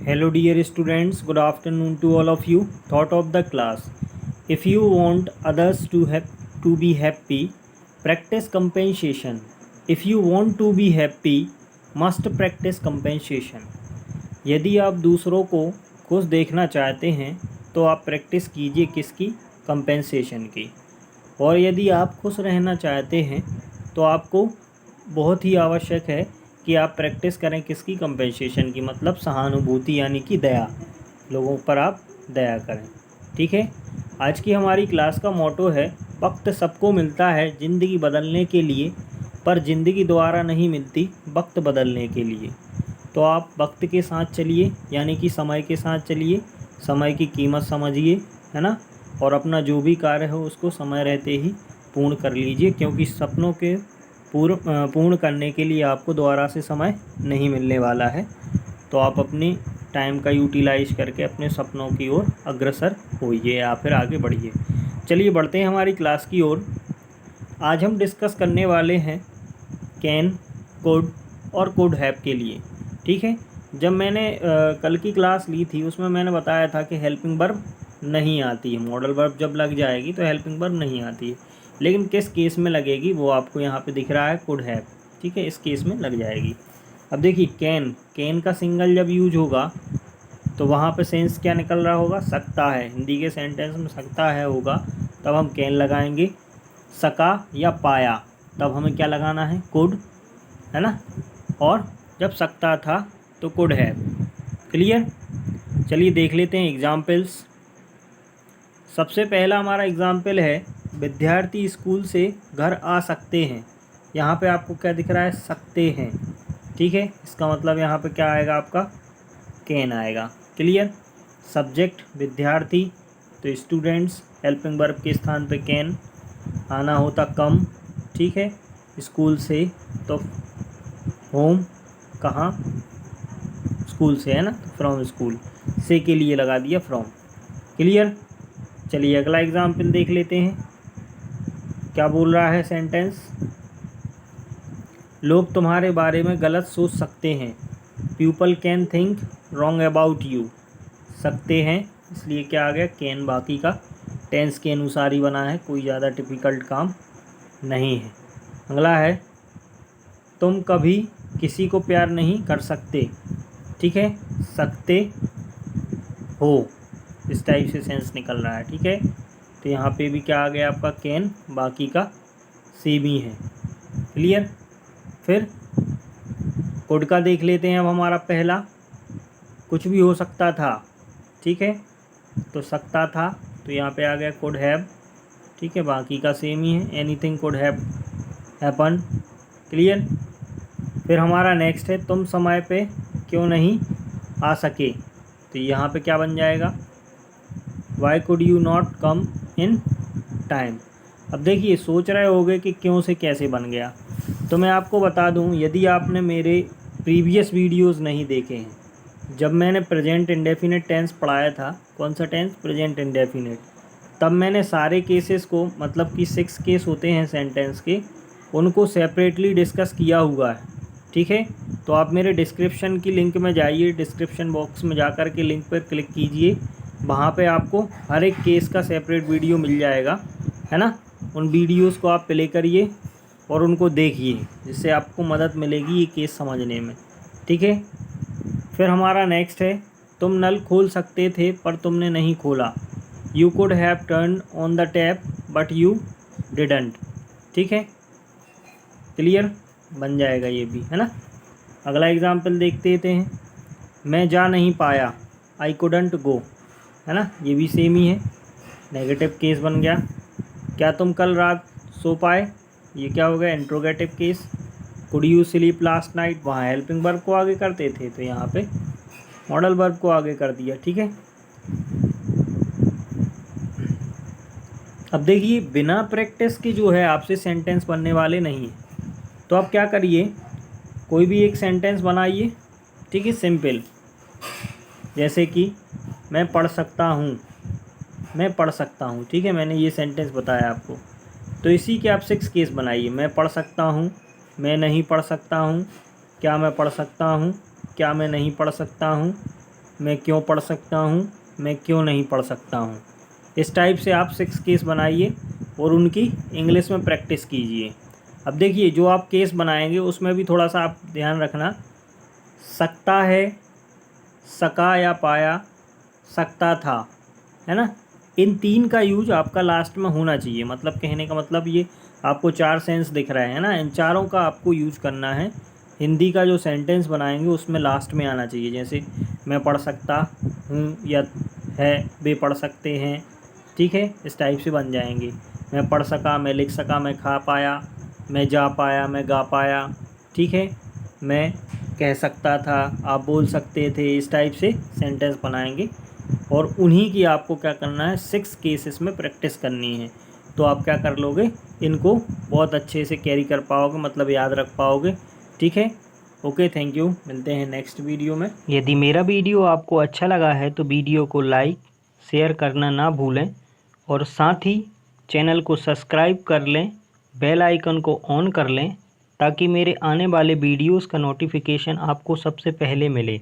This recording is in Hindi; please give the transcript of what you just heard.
Hello dear students, good afternoon to all of you. Thought of the class. If you want others to be happy, practice compensation. If you want to be happy, must practice compensation. यदि आप दूसरों को खुश देखना चाहते हैं तो आप प्रैक्टिस कीजिए किसकी? कंपेंसेशन की। और यदि आप खुश रहना चाहते हैं तो आपको बहुत ही आवश्यक है कि आप प्रैक्टिस करें किसकी? कंपेंसेशन की, मतलब सहानुभूति यानी कि दया, लोगों पर आप दया करें। ठीक है, आज की हमारी क्लास का मोटो है वक्त सबको मिलता है ज़िंदगी बदलने के लिए, पर ज़िंदगी दोबारा नहीं मिलती वक्त बदलने के लिए। तो आप वक्त के साथ चलिए, यानी कि समय के साथ चलिए, समय की कीमत समझिए, है ना, और अपना जो भी कार्य हो उसको समय रहते ही पूर्ण कर लीजिए, क्योंकि सपनों के पूर्ण करने के लिए आपको दोबारा से समय नहीं मिलने वाला है। तो आप अपनी टाइम का यूटिलाइज करके अपने सपनों की ओर अग्रसर होइए या फिर आगे बढ़िए। चलिए बढ़ते हैं हमारी क्लास की ओर। आज हम डिस्कस करने वाले हैं कैन, कुड और कुड हैव के लिए। ठीक है, जब मैंने कल की क्लास ली थी उसमें मैंने बताया था कि हेल्पिंग वर्ब नहीं आती है, मॉडल वर्ब जब लग जाएगी तो हेल्पिंग वर्ब नहीं आती है, लेकिन किस केस में लगेगी वो आपको यहाँ पे दिख रहा है, कुड हैव। ठीक है, इस केस में लग जाएगी। अब देखिए कैन का सिंगल जब यूज होगा तो वहाँ पे सेंस क्या निकल रहा होगा? सकता है। हिंदी के सेंटेंस में सकता है होगा तब हम कैन लगाएंगे। सका या पाया तब हमें क्या लगाना है? कुड, है ना। और जब सकता था तो कुड हैव। क्लियर? चलिए देख लेते हैं एग्जाम्पल्स। सबसे पहला हमारा एग्जाम्पल है विद्यार्थी स्कूल से घर आ सकते हैं। यहाँ पे आपको क्या दिख रहा है? सकते हैं। ठीक है, इसका मतलब यहाँ पे क्या आएगा? आपका कैन आएगा। क्लियर? सब्जेक्ट विद्यार्थी तो स्टूडेंट्स, हेल्पिंग वर्ब के स्थान पे कैन, आना होता कम। ठीक है, स्कूल से तो होम, कहाँ? स्कूल से, है ना, फ्रॉम स्कूल, से के लिए लगा दिया फ्रॉम। क्लियर? चलिए अगला एग्जाम्पल देख लेते हैं, क्या बोल रहा है सेंटेंस। लोग तुम्हारे बारे में गलत सोच सकते हैं। People can think wrong about you. सकते हैं इसलिए क्या आ गया? कैन। बाकी का टेंस के अनुसार ही बना है, कोई ज़्यादा डिफ़िकल्ट काम नहीं है। अगला है तुम कभी किसी को प्यार नहीं कर सकते। ठीक है, सकते हो, इस टाइप से सेंस निकल रहा है। ठीक है, तो यहाँ पे भी क्या आ गया? आपका कैन, बाकी का सेम ही है। क्लियर? फिर कुड का देख लेते हैं। अब हमारा पहला, कुछ भी हो सकता था। ठीक है, तो सकता था तो यहाँ पे आ गया कुड हैव। ठीक है, बाकी का सेम ही है, anything could have happen. Clear? फिर हमारा नेक्स्ट है तुम समय पे क्यों नहीं आ सके। तो यहाँ पे क्या बन जाएगा? Y could you not come in time. अब देखिए सोच रहे होगे कि क्यों से कैसे बन गया, तो मैं आपको बता दूं, यदि आपने मेरे प्रीवियस वीडियोस नहीं देखे हैं, जब मैंने प्रेजेंट इंडेफिनिट टेंस पढ़ाया था, कौन सा टेंस? प्रेजेंट इंडेफिनिट, तब मैंने सारे केसेस को, मतलब कि 6 केस होते हैं सेंटेंस के, उनको सेपरेटली डिस्कस किया हुआ है। ठीक है, तो आप मेरे डिस्क्रिप्शन की लिंक में जाइए, डिस्क्रिप्शन बॉक्स में जाकर के लिंक पर क्लिक कीजिए, वहाँ पे आपको हर एक केस का सेपरेट वीडियो मिल जाएगा, है ना। उन वीडियोस को आप प्ले करिए और उनको देखिए, जिससे आपको मदद मिलेगी ये केस समझने में। ठीक है, फिर हमारा नेक्स्ट है तुम नल खोल सकते थे पर तुमने नहीं खोला। You could have turn on the tap but you didn't. ठीक है, क्लियर? बन जाएगा ये भी, है ना। अगला एग्जाम्पल देखते हैं, मैं जा नहीं पाया, आई कुडंट गो, है ना, ये भी सेम ही है, नेगेटिव केस बन गया। क्या तुम कल रात सो पाए, ये क्या हो गया? Interrogative case. Could you sleep last night, वहाँ हेल्पिंग वर्ब को आगे करते थे तो यहाँ पे मॉडल वर्ब को आगे कर दिया। ठीक है, अब देखिए बिना प्रैक्टिस के जो है आपसे सेंटेंस बनने वाले नहीं है। तो आप क्या करिए, कोई भी एक सेंटेंस बनाइए। ठीक है, सिंपल, जैसे कि मैं पढ़ सकता हूँ, मैं पढ़ सकता हूँ। ठीक है, मैंने ये सेंटेंस बताया आपको, तो इसी के आप 6 केस बनाइए। मैं पढ़ सकता हूँ, मैं नहीं पढ़ सकता हूँ, क्या मैं पढ़ सकता हूँ, क्या मैं नहीं पढ़ सकता हूँ, मैं क्यों पढ़ सकता हूँ, मैं क्यों नहीं पढ़ सकता हूँ। इस टाइप से आप 6 केस बनाइए और उनकी इंग्लिश में प्रैक्टिस कीजिए। अब देखिए जो आप केस बनाएंगे उसमें भी थोड़ा सा आप ध्यान रखना, सकता है, सका या पाया, सकता था, है ना, इन 3 का यूज आपका लास्ट में होना चाहिए। मतलब कहने का मतलब ये आपको 4 सेंस दिख रहे हैं ना, इन चारों का आपको यूज करना है। हिंदी का जो सेंटेंस बनाएंगे उसमें लास्ट में आना चाहिए, जैसे मैं पढ़ सकता हूँ या है, वे पढ़ सकते हैं, ठीक है, इस टाइप से बन जाएंगे। मैं पढ़ सका, मैं लिख सका, मैं खा पाया, मैं जा पाया, मैं गा पाया, ठीक है, मैं कह सकता था, आप बोल सकते थे, इस टाइप से सेंटेंस बनाएंगे। और उन्हीं की आपको क्या करना है, 6 केसेस में प्रैक्टिस करनी है। तो आप क्या कर लोगे, इनको बहुत अच्छे से कैरी कर पाओगे, मतलब याद रख पाओगे, ठीक है। ओके, थैंक यू, मिलते हैं नेक्स्ट वीडियो में। यदि मेरा वीडियो आपको अच्छा लगा है तो वीडियो को लाइक शेयर करना ना भूलें और साथ ही चैनल को सब्सक्राइब कर लें, बेल आइकन को ऑन कर लें ताकि मेरे आने वाले वीडियोस का नोटिफिकेशन आपको सबसे पहले मिले।